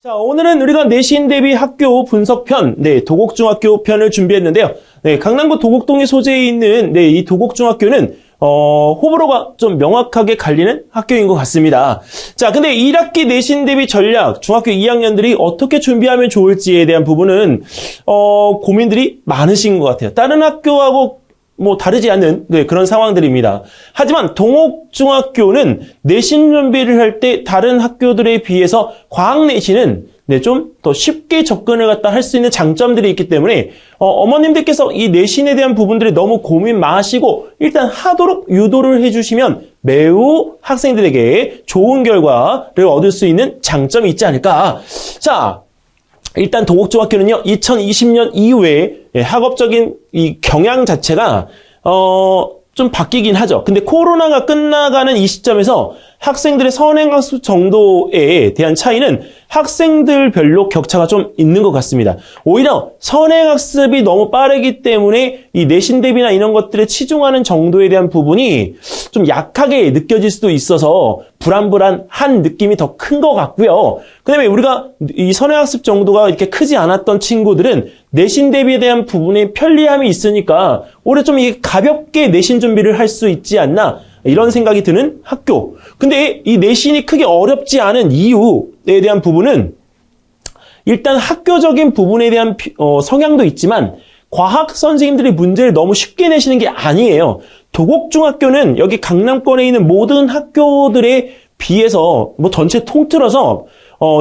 자, 오늘은 우리가 내신 대비 학교 분석편, 도곡중학교 편을 준비했는데요. 강남구 도곡동에 소재에 있는, 이 도곡중학교는, 호불호가 좀 명확하게 갈리는 학교인 것 같습니다. 자, 근데 1학기 내신 대비 전략, 중학교 2학년들이 어떻게 준비하면 좋을지에 대한 부분은, 고민들이 많으신 것 같아요. 다른 학교하고 다르지 않는 그런 상황들입니다. 하지만 동옥중학교는 내신 준비를 할 때 다른 학교들에 비해서 과학 내신은 좀 더 쉽게 접근을 갖다 할 수 있는 장점들이 있기 때문에 어머님들께서 이 내신에 대한 부분들이 너무 고민 마시고 일단 하도록 유도를 해주시면 매우 학생들에게 좋은 결과를 얻을 수 있는 장점이 있지 않을까. 자, 일단 도곡중학교는요, 2020년 이후에 학업적인 이 경향 자체가 좀 바뀌긴 하죠. 근데 코로나가 끝나가는 이 시점에서 학생들의 선행학습 정도에 대한 차이는 학생들별로 격차가 좀 있는 것 같습니다. 오히려 선행학습이 너무 빠르기 때문에 이 내신 대비나 이런 것들에 치중하는 정도에 대한 부분이 좀 약하게 느껴질 수도 있어서 불안불안한 느낌이 더 큰 것 같고요. 그 다음에 우리가 이 선행학습 정도가 이렇게 크지 않았던 친구들은 내신 대비에 대한 부분에 편리함이 있으니까 오히려 좀 이게 가볍게 내신 준비를 할 수 있지 않나 이런 생각이 드는 학교. 근데 이 내신이 크게 어렵지 않은 이유에 대한 부분은 일단 학교적인 부분에 대한 성향도 있지만 과학 선생님들이 문제를 너무 쉽게 내시는 게 아니에요. 도곡중학교는 여기 강남권에 있는 모든 학교들에 비해서 전체 통틀어서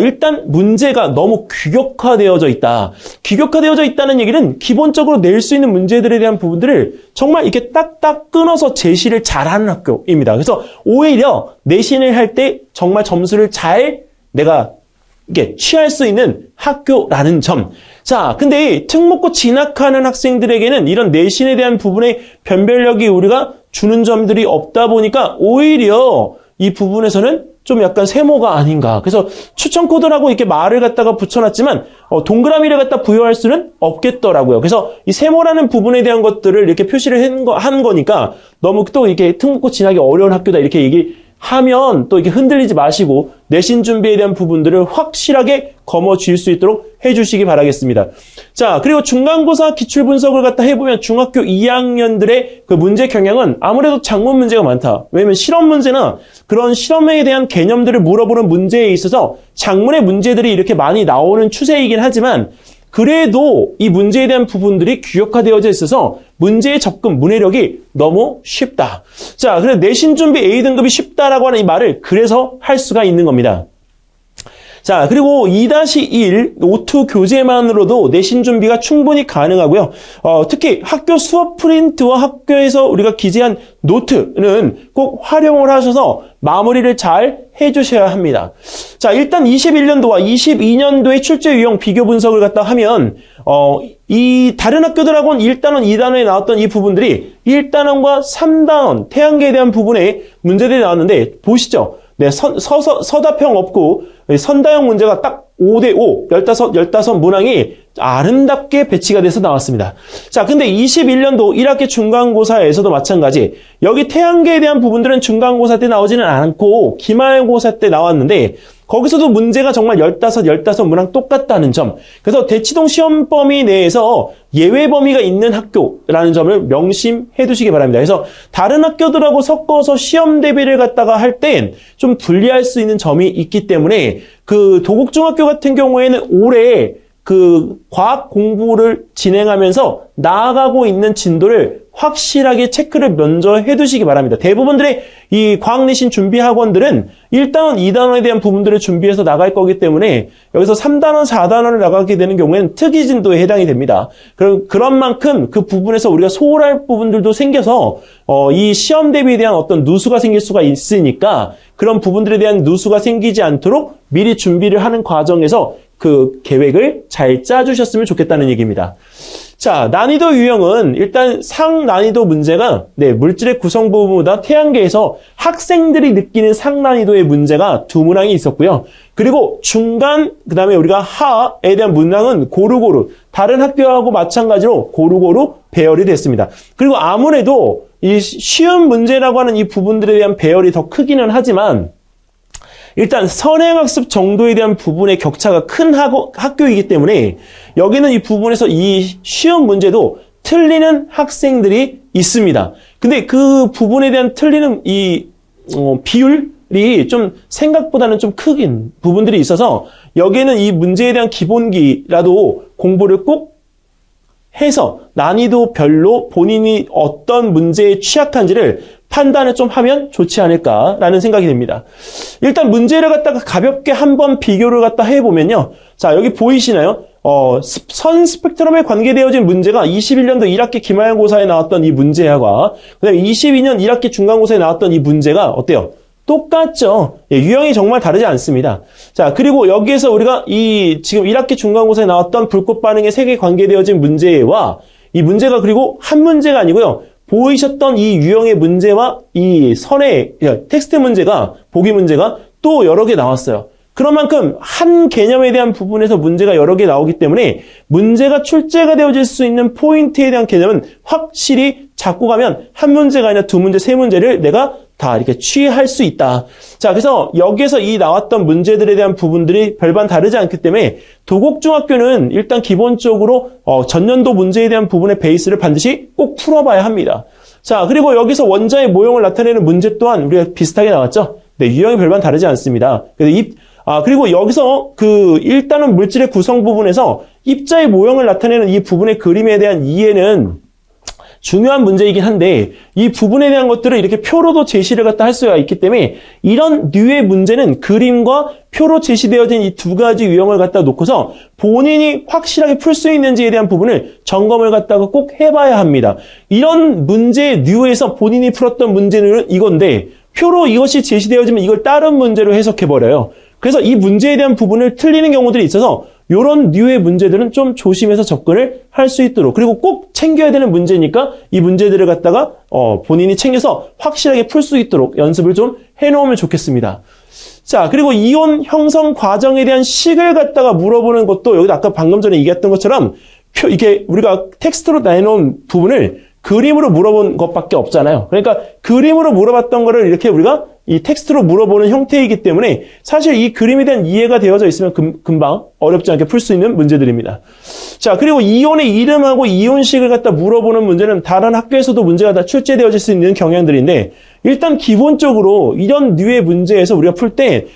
일단 문제가 너무 규격화되어져 있다. 규격화되어져 있다는 얘기는 기본적으로 낼 수 있는 문제들에 대한 부분들을 정말 이렇게 딱딱 끊어서 제시를 잘하는 학교입니다. 그래서 오히려 내신을 할 때 정말 점수를 잘 내가 이게 취할 수 있는 학교라는 점. 자, 근데 특목고 진학하는 학생들에게는 이런 내신에 대한 부분의 변별력이 우리가 주는 점들이 없다 보니까 오히려 이 부분에서는 좀 약간 세모가 아닌가. 그래서 추천 코드라고 이렇게 말을 갖다가 붙여놨지만 동그라미를 갖다 부여할 수는 없겠더라고요. 그래서 이 세모라는 부분에 대한 것들을 이렇게 표시를 한 거니까 너무 또 이렇게 특목고 진학이 어려운 학교다 이렇게 얘기하면 또 이렇게 흔들리지 마시고 내신 준비에 대한 부분들을 확실하게 거머쥘 수 있도록 해주시기 바라겠습니다. 자, 그리고 중간고사 기출분석을 갖다 해보면 중학교 2학년들의 그 문제 경향은 아무래도 작문 문제가 많다. 왜냐면 실험 문제나 그런 실험에 대한 개념들을 물어보는 문제에 있어서 작문의 문제들이 이렇게 많이 나오는 추세이긴 하지만 그래도 이 문제에 대한 부분들이 규격화되어져 있어서 문제의 접근, 문해력이 너무 쉽다. 자, 그래서 내신 준비 A등급이 쉽다라고 하는 이 말을 그래서 할 수가 있는 겁니다. 자, 그리고 2-1 O2 교재만으로도 내신 준비가 충분히 가능하고요. 특히 학교 수업 프린트와 학교에서 우리가 기재한 노트는 꼭 활용을 하셔서 마무리를 잘 해주셔야 합니다. 자, 일단 21년도와 22년도의 출제 유형 비교 분석을 갖다 하면 이 다른 학교들하고는 1단원, 2단원에 나왔던 이 부분들이 1단원과 3단원 태양계에 대한 부분에 문제들이 나왔는데 보시죠. 서답형 없고 선다형 문제가 딱 5대5, 15 문항이 아름답게 배치가 돼서 나왔습니다. 자, 근데 21년도 1학기 중간고사에서도 마찬가지. 여기 태양계에 대한 부분들은 중간고사 때 나오지는 않고 기말고사 때 나왔는데 거기서도 문제가 정말 15 문항 똑같다는 점. 그래서 대치동 시험 범위 내에서 예외 범위가 있는 학교라는 점을 명심해 두시기 바랍니다. 그래서 다른 학교들하고 섞어서 시험 대비를 갖다가 할 땐 좀 분리할 수 있는 점이 있기 때문에 그 도곡중학교 같은 경우에는 올해 그 과학 공부를 진행하면서 나아가고 있는 진도를 확실하게 체크를 먼저 해두시기 바랍니다. 대부분들의 이 과학 내신 준비 학원들은 1단원, 2단원에 대한 부분들을 준비해서 나갈 거기 때문에 여기서 3단원, 4단원을 나가게 되는 경우에는 특이 진도에 해당이 됩니다. 그런 만큼 그 부분에서 우리가 소홀할 부분들도 생겨서 이 시험 대비에 대한 어떤 누수가 생길 수가 있으니까 그런 부분들에 대한 누수가 생기지 않도록 미리 준비를 하는 과정에서 그 계획을 잘 짜주셨으면 좋겠다는 얘기입니다. 자, 난이도 유형은 일단 상난이도 문제가 물질의 구성 부분보다 태양계에서 학생들이 느끼는 상난이도의 문제가 2문항이 있었고요. 그리고 중간, 그 다음에 우리가 하에 대한 문항은 고루고루 다른 학교하고 마찬가지로 고루고루 배열이 됐습니다. 그리고 아무래도 이 쉬운 문제라고 하는 이 부분들에 대한 배열이 더 크기는 하지만 일단 선행학습 정도에 대한 부분의 격차가 큰 학교이기 때문에 여기는 이 부분에서 이 시험 문제도 틀리는 학생들이 있습니다. 근데 그 부분에 대한 틀리는 이 비율이 좀 생각보다는 좀 크긴 부분들이 있어서 여기에는 이 문제에 대한 기본기라도 공부를 꼭 해서 난이도별로 본인이 어떤 문제에 취약한지를 판단을 좀 하면 좋지 않을까라는 생각이 듭니다. 일단 문제를 갖다가 가볍게 한번 비교를 갖다 해보면요. 자, 여기 보이시나요? 선 스펙트럼에 관계되어진 문제가 21년도 1학기 기말고사에 나왔던 이 문제와 그다음에 22년 1학기 중간고사에 나왔던 이 문제가 어때요? 똑같죠. 예, 유형이 정말 다르지 않습니다. 자, 그리고 여기에서 우리가 이 지금 1학기 중간고사에 나왔던 불꽃 반응의 색에 관계되어진 문제와 이 문제가 그리고 한 문제가 아니고요. 보이셨던 이 유형의 문제와 이 선의 텍스트 문제가 보기 문제가 또 여러 개 나왔어요. 그런 만큼 한 개념에 대한 부분에서 문제가 여러 개 나오기 때문에 문제가 출제가 되어질 수 있는 포인트에 대한 개념은 확실히 잡고 가면 한 문제가 아니라 두 문제, 세 문제를 내가 다 이렇게 취할 수 있다. 자, 그래서 여기에서 이 나왔던 문제들에 대한 부분들이 별반 다르지 않기 때문에 도곡중학교는 일단 기본적으로 전년도 문제에 대한 부분의 베이스를 반드시 꼭 풀어봐야 합니다. 자, 그리고 여기서 원자의 모형을 나타내는 문제 또한 우리가 비슷하게 나왔죠. 네, 유형이 별반 다르지 않습니다. 그리고 여기서 일단은 물질의 구성 부분에서 입자의 모형을 나타내는 이 부분의 그림에 대한 이해는 중요한 문제이긴 한데 이 부분에 대한 것들을 이렇게 표로도 제시를 갖다 할 수가 있기 때문에 이런 류의 문제는 그림과 표로 제시되어진 이 두 가지 유형을 갖다 놓고서 본인이 확실하게 풀 수 있는지에 대한 부분을 점검을 갖다가 꼭 해봐야 합니다. 이런 문제의 류에서 본인이 풀었던 문제는 이건데 표로 이것이 제시되어지면 이걸 다른 문제로 해석해버려요. 그래서 이 문제에 대한 부분을 틀리는 경우들이 있어서 이런 류의 문제들은 좀 조심해서 접근을 할 수 있도록 그리고 꼭 챙겨야 되는 문제니까 이 문제들을 갖다가 본인이 챙겨서 확실하게 풀 수 있도록 연습을 좀 해놓으면 좋겠습니다. 자, 그리고 이온 형성 과정에 대한 식을 갖다가 물어보는 것도 여기도 아까 방금 전에 얘기했던 것처럼 이게 우리가 텍스트로 내놓은 부분을 그림으로 물어본 것밖에 없잖아요. 그러니까 그림으로 물어봤던 거를 이렇게 우리가 이 텍스트로 물어보는 형태이기 때문에 사실 이 그림에 대한 이해가 되어져 있으면 금방 어렵지 않게 풀 수 있는 문제들입니다. 자, 그리고 이온의 이름하고 이온식을 갖다 물어보는 문제는 다른 학교에서도 문제가 다 출제되어질 수 있는 경향들인데 일단 기본적으로 이런 류의 문제에서 우리가 풀 때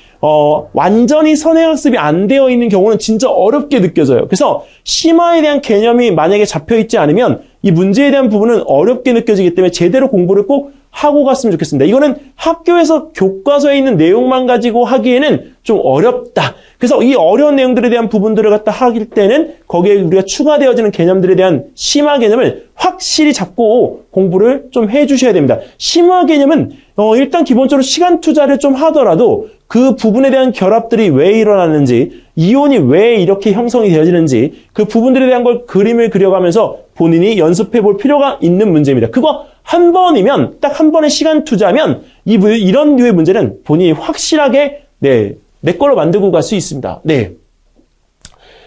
완전히 선행학습이 안 되어 있는 경우는 진짜 어렵게 느껴져요. 그래서 심화에 대한 개념이 만약에 잡혀있지 않으면 이 문제에 대한 부분은 어렵게 느껴지기 때문에 제대로 공부를 꼭 하고 갔으면 좋겠습니다. 이거는 학교에서 교과서에 있는 내용만 가지고 하기에는 좀 어렵다. 그래서 이 어려운 내용들에 대한 부분들을 갖다 하길 때는 거기에 우리가 추가되어지는 개념들에 대한 심화 개념을 확실히 잡고 공부를 좀 해주셔야 됩니다. 심화 개념은 일단 기본적으로 시간 투자를 좀 하더라도 그 부분에 대한 결합들이 왜 일어나는지, 이온이 왜 이렇게 형성이 되어지는지 그 부분들에 대한 걸 그림을 그려가면서 본인이 연습해 볼 필요가 있는 문제입니다. 그거 한 번이면 딱 한 번의 시간 투자면 이런 류의 문제는 본인이 확실하게 내 걸로 만들고 갈 수 있습니다. 네.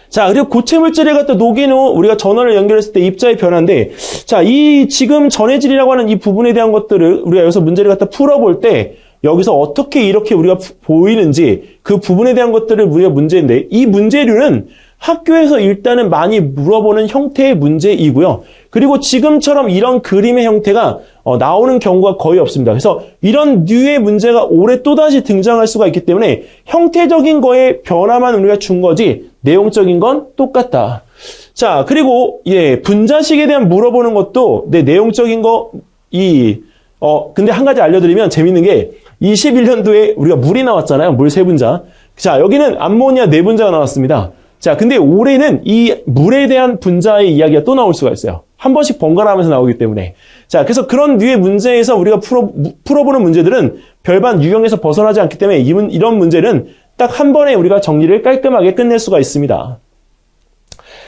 자, 그리고 고체 물질을 갖다 녹인 후 우리가 전원을 연결했을 때 입자의 변화인데, 자, 이 지금 전해질이라고 하는 이 부분에 대한 것들을 우리가 여기서 문제를 갖다 풀어볼 때 여기서 어떻게 이렇게 우리가 보이는지 그 부분에 대한 것들을 우리가 문제인데 이 문제류는 학교에서 일단은 많이 물어보는 형태의 문제이고요. 그리고 지금처럼 이런 그림의 형태가 나오는 경우가 거의 없습니다. 그래서 이런 류의 문제가 올해 또다시 등장할 수가 있기 때문에 형태적인 거에 변화만 우리가 준 거지 내용적인 건 똑같다. 자, 그리고 분자식에 대한 물어보는 것도 내용적인 거 근데 한 가지 알려드리면 재밌는 게 21년도에 우리가 물이 나왔잖아요. 물 세 분자. 자, 여기는 암모니아 네 분자가 나왔습니다. 자, 근데 올해는 이 물에 대한 분자의 이야기가 또 나올 수가 있어요. 한 번씩 번갈아 하면서 나오기 때문에. 자, 그래서 그런 류의 문제에서 우리가 풀어보는 문제들은 별반 유형에서 벗어나지 않기 때문에 이런 문제는 딱 한 번에 우리가 정리를 깔끔하게 끝낼 수가 있습니다.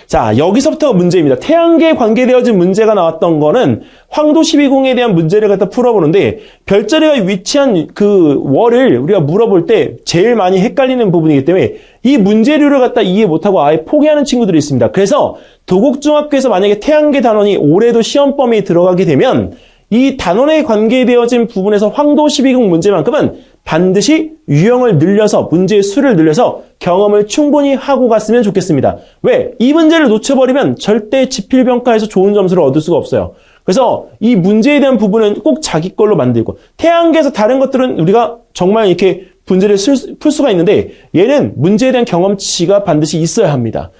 자, 여기서부터 문제입니다. 태양계에 관계되어진 문제가 나왔던 거는 황도 12궁에 대한 문제를 갖다 풀어보는데 별자리가 위치한 그 월을 우리가 물어볼 때 제일 많이 헷갈리는 부분이기 때문에 이 문제류를 갖다 이해 못하고 아예 포기하는 친구들이 있습니다. 그래서 도곡중학교에서 만약에 태양계 단원이 올해도 시험 범위에 들어가게 되면 이 단원에 관계되어진 부분에서 황도 12궁 문제만큼은 반드시 유형을 늘려서 문제의 수를 늘려서 경험을 충분히 하고 갔으면 좋겠습니다. 왜? 이 문제를 놓쳐버리면 절대 지필평가에서 좋은 점수를 얻을 수가 없어요. 그래서 이 문제에 대한 부분은 꼭 자기 걸로 만들고 태양계에서 다른 것들은 우리가 정말 이렇게 문제를 풀 수가 있는데 얘는 문제에 대한 경험치가 반드시 있어야 합니다.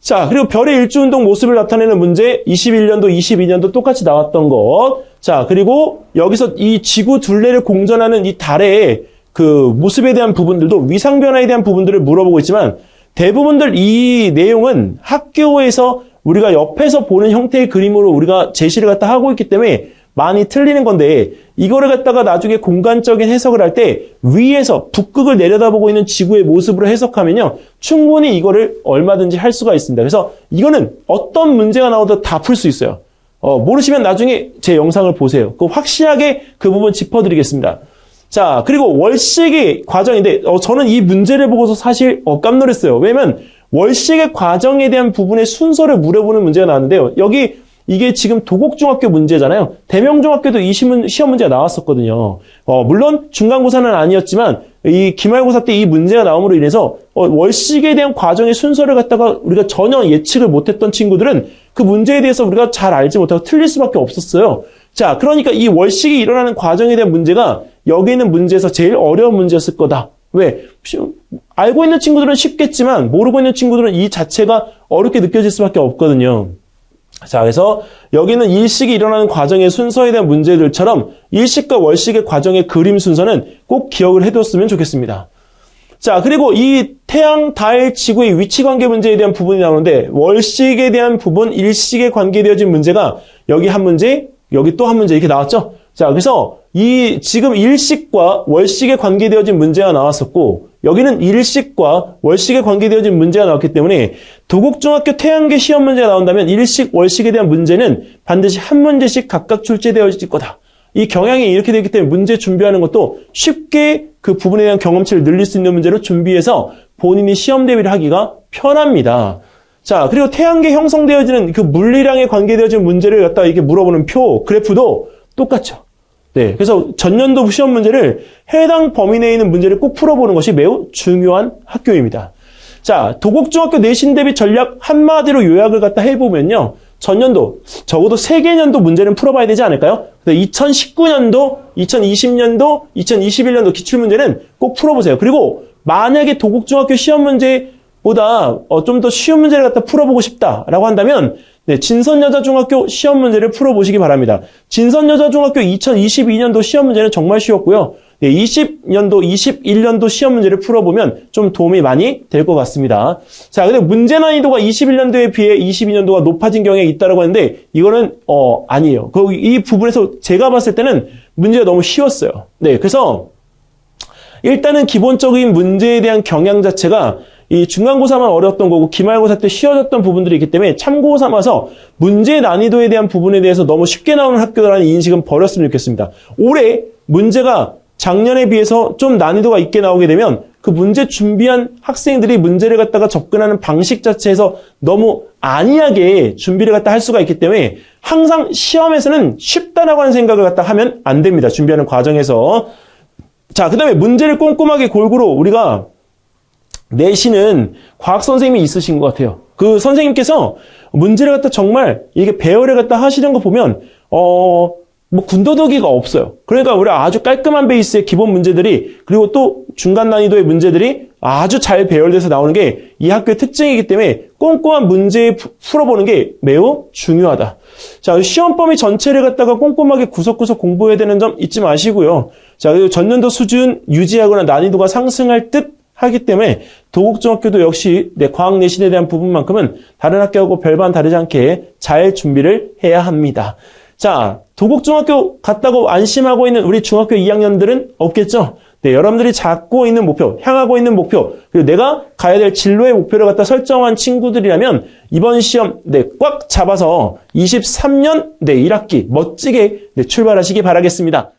자, 그리고 별의 일주운동 모습을 나타내는 문제 21년도, 22년도 똑같이 나왔던 것. 자, 그리고 여기서 이 지구 둘레를 공전하는 이 달의 그 모습에 대한 부분들도 위상 변화에 대한 부분들을 물어보고 있지만 대부분들 이 내용은 학교에서 우리가 옆에서 보는 형태의 그림으로 우리가 제시를 갖다 하고 있기 때문에 많이 틀리는 건데 이거를 갖다가 나중에 공간적인 해석을 할 때 위에서 북극을 내려다보고 있는 지구의 모습으로 해석하면요. 충분히 이거를 얼마든지 할 수가 있습니다. 그래서 이거는 어떤 문제가 나오도 다 풀 수 있어요. 모르시면 나중에 제 영상을 보세요. 확실하게 그 부분 짚어드리겠습니다. 자, 그리고 월식의 과정인데 저는 이 문제를 보고서 사실 깜놀했어요. 왜냐면 월식의 과정에 대한 부분의 순서를 물어보는 문제가 나왔는데요. 여기 이게 지금 도곡중학교 문제잖아요. 대명중학교도 이 시험 문제가 나왔었거든요. 물론 중간고사는 아니었지만 이 기말고사 때 이 문제가 나옴으로 인해서 월식에 대한 과정의 순서를 갖다가 우리가 전혀 예측을 못했던 친구들은 그 문제에 대해서 우리가 잘 알지 못하고 틀릴 수밖에 없었어요. 자, 그러니까 이 월식이 일어나는 과정에 대한 문제가 여기 있는 문제에서 제일 어려운 문제였을 거다. 왜? 알고 있는 친구들은 쉽겠지만 모르고 있는 친구들은 이 자체가 어렵게 느껴질 수밖에 없거든요. 자, 그래서 여기는 일식이 일어나는 과정의 순서에 대한 문제들처럼 일식과 월식의 과정의 그림 순서는 꼭 기억을 해뒀으면 좋겠습니다. 자, 그리고 이 태양, 달, 지구의 위치 관계 문제에 대한 부분이 나오는데 월식에 대한 부분, 일식에 관계되어진 문제가 여기 한 문제, 여기 또 한 문제 이렇게 나왔죠? 자, 그래서 이 지금 일식과 월식에 관계되어진 문제가 나왔었고 여기는 일식과 월식에 관계되어진 문제가 나왔기 때문에 도곡중학교 태양계 시험 문제가 나온다면 일식, 월식에 대한 문제는 반드시 한 문제씩 각각 출제되어질 거다. 이 경향이 이렇게 되기 때문에 문제 준비하는 것도 쉽게 그 부분에 대한 경험치를 늘릴 수 있는 문제로 준비해서 본인이 시험 대비를 하기가 편합니다. 자, 그리고 태양계 형성되어지는 그 물리량에 관계되어진 문제를 갖다가 이렇게 물어보는 표, 그래프도 똑같죠. 네, 그래서 전년도 시험 문제를 해당 범위 내에 있는 문제를 꼭 풀어보는 것이 매우 중요한 학교입니다. 자, 도곡중학교 내신 대비 전략 한마디로 요약을 갖다 해보면요. 전년도, 적어도 3개년도 문제는 풀어봐야 되지 않을까요? 2019년도, 2020년도, 2021년도 기출문제는 꼭 풀어보세요. 그리고 만약에 도곡중학교 시험 문제보다 좀 더 쉬운 문제를 갖다 풀어보고 싶다라고 한다면 네, 진선여자중학교 시험 문제를 풀어보시기 바랍니다. 진선여자중학교 2022년도 시험 문제는 정말 쉬웠고요. 네, 20년도, 21년도 시험 문제를 풀어보면 좀 도움이 많이 될 것 같습니다. 자, 근데 문제 난이도가 21년도에 비해 22년도가 높아진 경향이 있다고 하는데 이거는 아니에요. 이 부분에서 제가 봤을 때는 문제가 너무 쉬웠어요. 네, 그래서 일단은 기본적인 문제에 대한 경향 자체가 이 중간고사만 어려웠던 거고 기말고사 때 쉬워졌던 부분들이 있기 때문에 참고 삼아서 문제 난이도에 대한 부분에 대해서 너무 쉽게 나오는 학교라는 인식은 버렸으면 좋겠습니다. 올해 문제가 작년에 비해서 좀 난이도가 있게 나오게 되면 그 문제 준비한 학생들이 문제를 갖다가 접근하는 방식 자체에서 너무 안이하게 준비를 갖다 할 수가 있기 때문에 항상 시험에서는 쉽다라고 하는 생각을 갖다 하면 안 됩니다. 준비하는 과정에서. 자, 그 다음에 문제를 꼼꼼하게 골고루 우리가 내시는 과학 선생님이 있으신 것 같아요. 그 선생님께서 문제를 갖다 정말 이게 배열을 갖다 하시는 거 보면 뭐 군더더기가 없어요. 그러니까 우리 아주 깔끔한 베이스의 기본 문제들이 그리고 또 중간 난이도의 문제들이 아주 잘 배열돼서 나오는 게 이 학교의 특징이기 때문에 꼼꼼한 문제 풀어보는 게 매우 중요하다. 자, 시험 범위 전체를 갖다가 꼼꼼하게 구석구석 공부해야 되는 점 잊지 마시고요. 자, 그리고 전년도 수준 유지하거나 난이도가 상승할 듯 하기 때문에 도곡중학교도 역시 과학 내신에 대한 부분만큼은 다른 학교하고 별반 다르지 않게 잘 준비를 해야 합니다. 자, 도곡중학교 갔다고 안심하고 있는 우리 중학교 2학년들은 없겠죠? 네, 여러분들이 잡고 있는 목표, 향하고 있는 목표, 그리고 내가 가야 될 진로의 목표를 갖다 설정한 친구들이라면 이번 시험 꽉 잡아서 23년 1학기 멋지게 출발하시기 바라겠습니다.